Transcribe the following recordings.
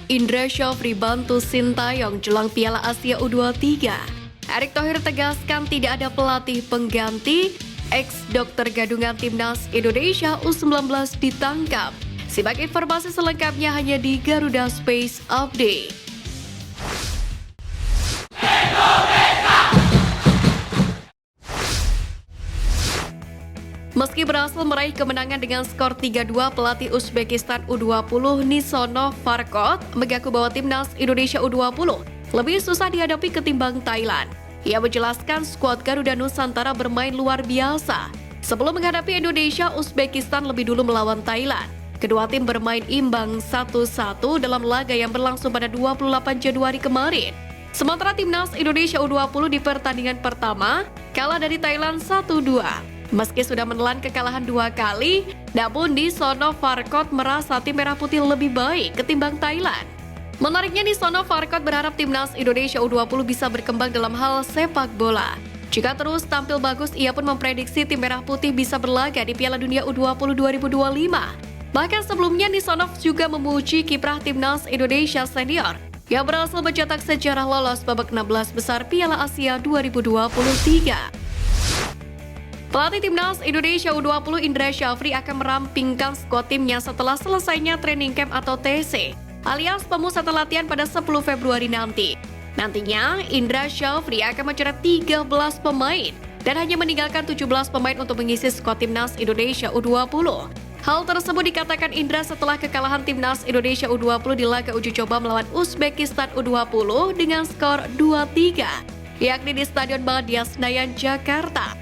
Indra Syafri bantu Sintayong jelang Piala Asia U23. Erick Thohir tegaskan tidak ada pelatih pengganti. Ex-dokter gadungan Timnas Indonesia U19 ditangkap. Simak informasi selengkapnya hanya di Garuda Space Update. Meski berhasil meraih kemenangan dengan skor 3-2, pelatih Uzbekistan U20 Nisonov Farkot mengaku bahwa Timnas Indonesia U20 lebih susah dihadapi ketimbang Thailand. Ia menjelaskan skuad Garuda Nusantara bermain luar biasa. Sebelum menghadapi Indonesia, Uzbekistan lebih dulu melawan Thailand. Kedua tim bermain imbang 1-1 dalam laga yang berlangsung pada 28 Januari kemarin. Sementara Timnas Indonesia U20 di pertandingan pertama kalah dari Thailand 1-2. Meski sudah menelan kekalahan 2 kali, namun Nisonov Farkot merasa tim Merah Putih lebih baik ketimbang Thailand. Menariknya, Nisonov Farkot berharap Timnas Indonesia U20 bisa berkembang dalam hal sepak bola. Jika terus tampil bagus, ia pun memprediksi tim Merah Putih bisa berlaga di Piala Dunia U20 2025. Bahkan sebelumnya, Nisonov juga memuji kiprah Timnas Indonesia senior yang berhasil mencetak sejarah lolos babak 16 besar Piala Asia 2023. Pelatih Timnas Indonesia U20 Indra Syafri akan merampingkan skuad timnya setelah selesainya training camp atau TC, alias pemusatan latihan pada 10 Februari nanti. Nantinya, Indra Syafri akan mencoret 13 pemain dan hanya meninggalkan 17 pemain untuk mengisi skuad Timnas Indonesia U20. Hal tersebut dikatakan Indra setelah kekalahan Timnas Indonesia U20 di laga uji coba melawan Uzbekistan U20 dengan skor 2-3, yakni di Stadion Madia Senayan, Jakarta.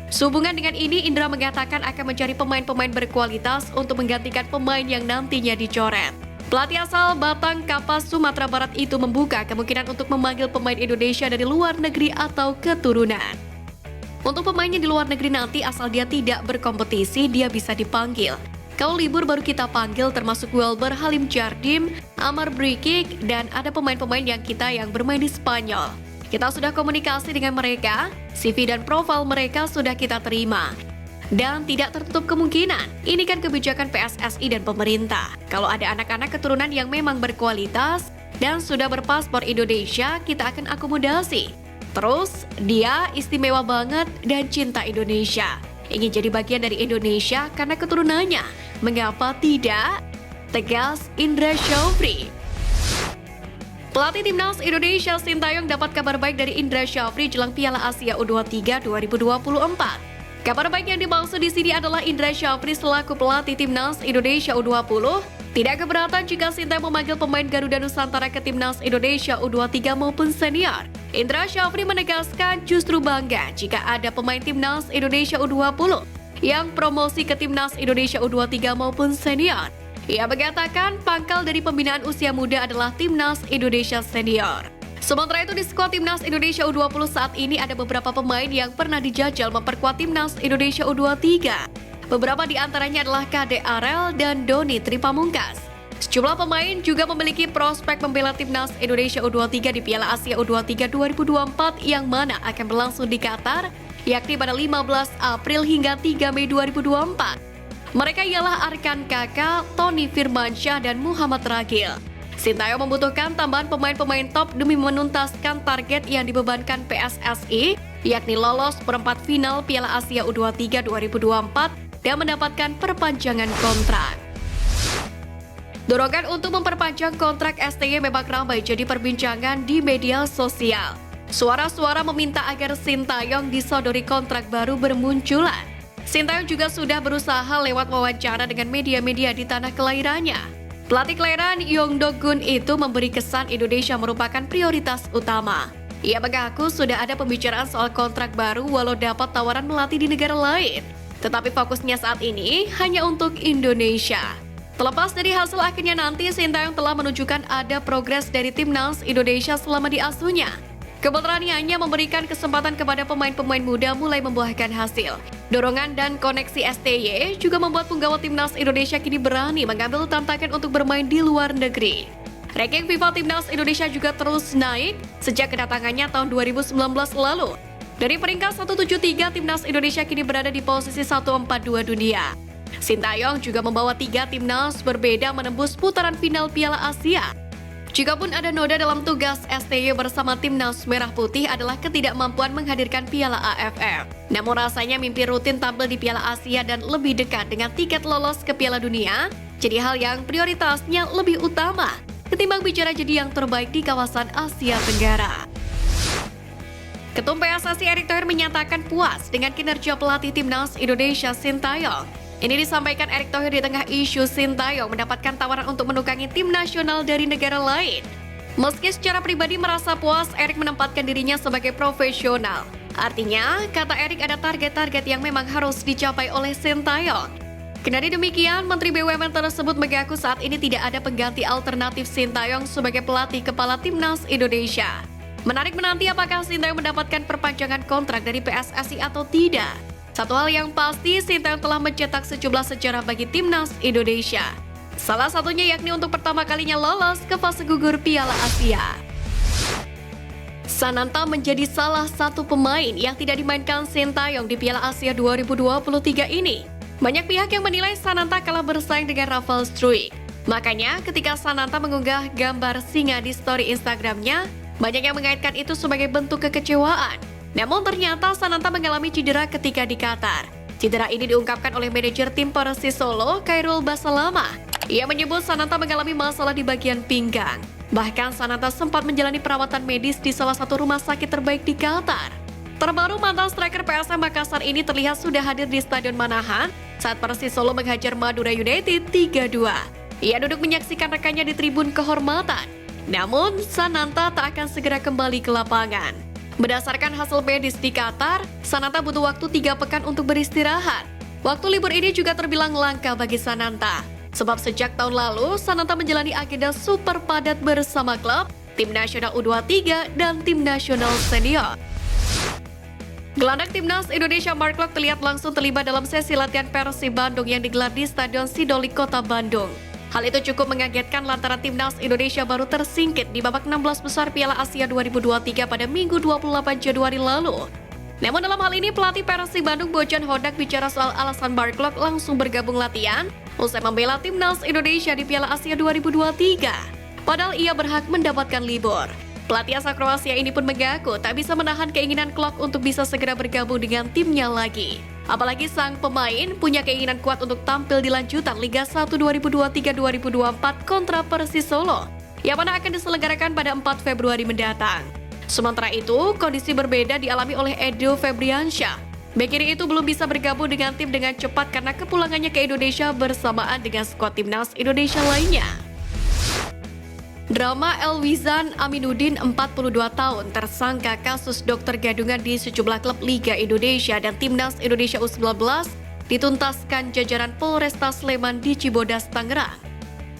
Sehubungan dengan ini, Indra mengatakan akan mencari pemain-pemain berkualitas untuk menggantikan pemain yang nantinya dicoret. Pelatih asal Batang Kapas, Sumatera Barat itu membuka kemungkinan untuk memanggil pemain Indonesia dari luar negeri atau keturunan. Untuk pemainnya di luar negeri nanti, asal dia tidak berkompetisi, dia bisa dipanggil. Kalau libur baru kita panggil, termasuk Welber, Halim Jardim, Amar Brikik, dan ada pemain-pemain yang bermain di Spanyol. Kita sudah komunikasi dengan mereka, CV dan profil mereka sudah kita terima. Dan tidak tertutup kemungkinan, ini kan kebijakan PSSI dan pemerintah. Kalau ada anak-anak keturunan yang memang berkualitas dan sudah berpaspor Indonesia, kita akan akomodasi. Terus, dia istimewa banget dan cinta Indonesia. Ingin jadi bagian dari Indonesia karena keturunannya. Mengapa tidak? Tegas Indra Syafri. Pelatih Timnas Indonesia Sintayong dapat kabar baik dari Indra Syafri jelang Piala Asia U23 2024. Kabar baik yang dimaksud di sini adalah Indra Syafri selaku pelatih Timnas Indonesia U20 tidak keberatan jika Sintayong memanggil pemain Garuda Nusantara ke Timnas Indonesia U23 maupun senior. Indra Syafri menegaskan justru bangga jika ada pemain Timnas Indonesia U20 yang promosi ke Timnas Indonesia U23 maupun senior. Ia mengatakan pangkal dari pembinaan usia muda adalah Timnas Indonesia Senior. Sementara itu di skuad Timnas Indonesia U20 saat ini ada beberapa pemain yang pernah dijajal memperkuat Timnas Indonesia U23. Beberapa di antaranya adalah Kade Arel dan Doni Tripamungkas. Sejumlah pemain juga memiliki prospek membela Timnas Indonesia U23 di Piala Asia U23 2024 yang mana akan berlangsung di Qatar, yakni pada 15 April hingga 3 Mei 2024. Mereka ialah Arkan Kakak, Tony Firmansyah, dan Muhammad Ragil. Sintayong membutuhkan tambahan pemain-pemain top demi menuntaskan target yang dibebankan PSSI, yakni lolos perempat final Piala Asia U23 2024 dan mendapatkan perpanjangan kontrak. Dorongan untuk memperpanjang kontrak STY memang ramai jadi perbincangan di media sosial. Suara-suara meminta agar Sintayong disodori kontrak baru bermunculan. Sintayong juga sudah berusaha lewat wawancara dengan media-media di tanah kelahirannya. Pelatih kelahiran Yeongdo-gun itu memberi kesan Indonesia merupakan prioritas utama. Ia mengaku sudah ada pembicaraan soal kontrak baru walau dapat tawaran melatih di negara lain. Tetapi fokusnya saat ini hanya untuk Indonesia. Terlepas dari hasil akhirnya nanti, Sintayong telah menunjukkan ada progres dari Timnas Indonesia selama diasuhnya. Kementeriannya memberikan kesempatan kepada pemain-pemain muda mulai membuahkan hasil. Dorongan dan koneksi STY juga membuat penggawa Timnas Indonesia kini berani mengambil tantangan untuk bermain di luar negeri. Ranking FIFA Timnas Indonesia juga terus naik sejak kedatangannya tahun 2019 lalu. Dari peringkat 173, Timnas Indonesia kini berada di posisi 142 dunia. Sintayong juga membawa 3 timnas berbeda menembus putaran final Piala Asia. Jikapun ada noda dalam tugas STY bersama Timnas Merah Putih adalah ketidakmampuan menghadirkan Piala AFF. Namun rasanya mimpi rutin tampil di Piala Asia dan lebih dekat dengan tiket lolos ke Piala Dunia jadi hal yang prioritasnya lebih utama ketimbang bicara jadi yang terbaik di kawasan Asia Tenggara. Ketum PSSI Erick Thohir menyatakan puas dengan kinerja pelatih Timnas Indonesia Sintayong. Ini disampaikan Erick Thohir di tengah isu Sintayong mendapatkan tawaran untuk menukangi tim nasional dari negara lain. Meski secara pribadi merasa puas, Erick menempatkan dirinya sebagai profesional. Artinya, kata Erick ada target-target yang memang harus dicapai oleh Sintayong. Kendati demikian, Menteri BUMN tersebut mengaku saat ini tidak ada pengganti alternatif Sintayong sebagai pelatih kepala Timnas Indonesia. Menarik menanti apakah Sintayong mendapatkan perpanjangan kontrak dari PSSI atau tidak. Satu hal yang pasti, Sintayong telah mencetak sejumlah sejarah bagi Timnas Indonesia. Salah satunya yakni untuk pertama kalinya lolos ke fase gugur Piala Asia. Sananta menjadi salah satu pemain yang tidak dimainkan Sintayong di Piala Asia 2023 ini. Banyak pihak yang menilai Sananta kalah bersaing dengan Rafael Struijk. Makanya ketika Sananta mengunggah gambar singa di story Instagramnya, banyak yang mengaitkan itu sebagai bentuk kekecewaan. Namun ternyata Sananta mengalami cedera ketika di Qatar. Cedera ini diungkapkan oleh manajer tim Persis Solo, Khairul Basalamah. Ia menyebut Sananta mengalami masalah di bagian pinggang. Bahkan Sananta sempat menjalani perawatan medis di salah satu rumah sakit terbaik di Qatar. Terbaru mantan striker PSM Makassar ini terlihat sudah hadir di Stadion Manahan saat Persis Solo menghajar Madura United 3-2. Ia duduk menyaksikan rekannya di tribun kehormatan. Namun, Sananta tak akan segera kembali ke lapangan. Berdasarkan hasil medis di Qatar, Sananta butuh waktu 3 pekan untuk beristirahat. Waktu libur ini juga terbilang langka bagi Sananta. Sebab sejak tahun lalu, Sananta menjalani agenda super padat bersama klub, tim nasional U23, dan tim nasional senior. Gelandang Timnas Indonesia Mark Klok terlihat langsung terlibat dalam sesi latihan Persib Bandung yang digelar di Stadion Sidolik Kota Bandung. Hal itu cukup mengagetkan lantaran Timnas Indonesia baru tersingkir di babak 16 besar Piala Asia 2023 pada Minggu 28 Januari lalu. Namun dalam hal ini pelatih Persib Bandung Bojan Hodak bicara soal alasan Mark Klok langsung bergabung latihan usai membela Timnas Indonesia di Piala Asia 2023. Padahal ia berhak mendapatkan libur. Pelatih asal Kroasia ini pun mengaku tak bisa menahan keinginan Klok untuk bisa segera bergabung dengan timnya lagi. Apalagi sang pemain punya keinginan kuat untuk tampil di lanjutan Liga 1 2023-2024 kontra Persis Solo, yang mana akan diselenggarakan pada 4 Februari mendatang. Sementara itu, kondisi berbeda dialami oleh Edo Febriansyah. Bek kiri itu belum bisa bergabung dengan tim dengan cepat karena kepulangannya ke Indonesia bersamaan dengan skuad Timnas Indonesia lainnya. Drama Elwizan Aminuddin 42 tahun tersangka kasus dokter gadungan di sejumlah klub Liga Indonesia dan Timnas Indonesia U19 dituntaskan jajaran Polresta Sleman di Cibodas, Tangerang.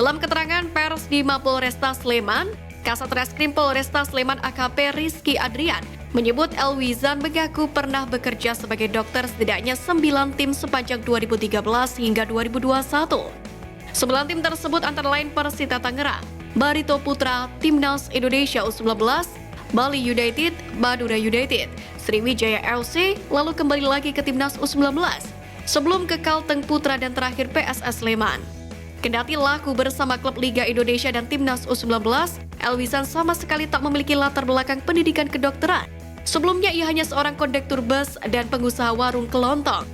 Dalam keterangan pers di Mapolresta Sleman, Kasat Reskrim Polresta Sleman AKP Rizky Adrian menyebut Elwizan mengaku pernah bekerja sebagai dokter setidaknya 9 tim sepanjang 2013 hingga 2021. 9 tim tersebut antara lain Persita Tangerang, Barito Putra, Timnas Indonesia U19, Bali United, Madura United, Sriwijaya FC, lalu kembali lagi ke Timnas U19, sebelum ke Kalteng Putra dan terakhir PSS Sleman. Kendati laku bersama klub Liga Indonesia dan Timnas U19, Elwizan sama sekali tak memiliki latar belakang pendidikan kedokteran. Sebelumnya ia hanya seorang kondektur bus dan pengusaha warung kelontong.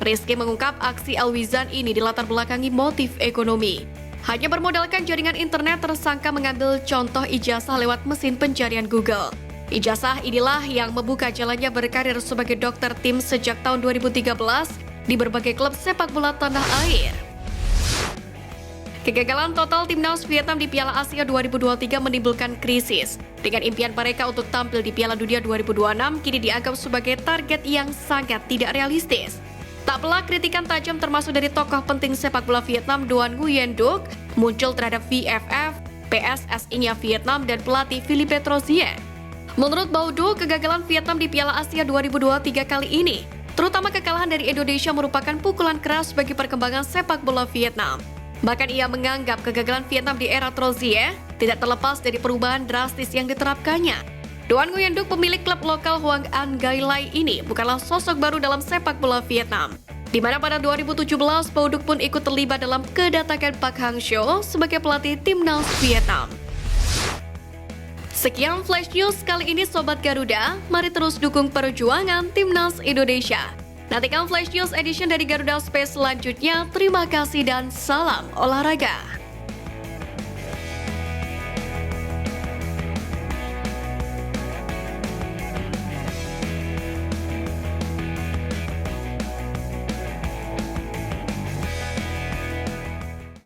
Rizky mengungkap aksi Elwizan ini dilatar belakangi motif ekonomi. Hanya bermodalkan jaringan internet, tersangka mengambil contoh ijazah lewat mesin pencarian Google. Ijazah inilah yang membuka jalannya berkarir sebagai dokter tim sejak tahun 2013 di berbagai klub sepak bola tanah air. Kegagalan total Timnas Vietnam di Piala Asia 2023 menimbulkan krisis. Dengan impian mereka untuk tampil di Piala Dunia 2026 kini dianggap sebagai target yang sangat tidak realistis. Tak pelak kritikan tajam termasuk dari tokoh penting sepak bola Vietnam Doan Nguyen Duc muncul terhadap VFF, PSSI-nya Vietnam dan pelatih Philippe Trozier. Menurut Baudu, kegagalan Vietnam di Piala Asia 2023 kali ini, terutama kekalahan dari Indonesia merupakan pukulan keras bagi perkembangan sepak bola Vietnam. Bahkan ia menganggap kegagalan Vietnam di era Trozier tidak terlepas dari perubahan drastis yang diterapkannya. Doan Nguyen Duc, pemilik klub lokal Hoang An Gai Lai ini bukanlah sosok baru dalam sepak bola Vietnam. Di mana pada 2017, Baudu pun ikut terlibat dalam kedatangan Park Hang-seo sebagai pelatih Timnas Vietnam. Sekian Flash News kali ini Sobat Garuda, mari terus dukung perjuangan Timnas Indonesia. Nantikan Flash News Edition dari Garuda Space selanjutnya. Terima kasih dan salam olahraga.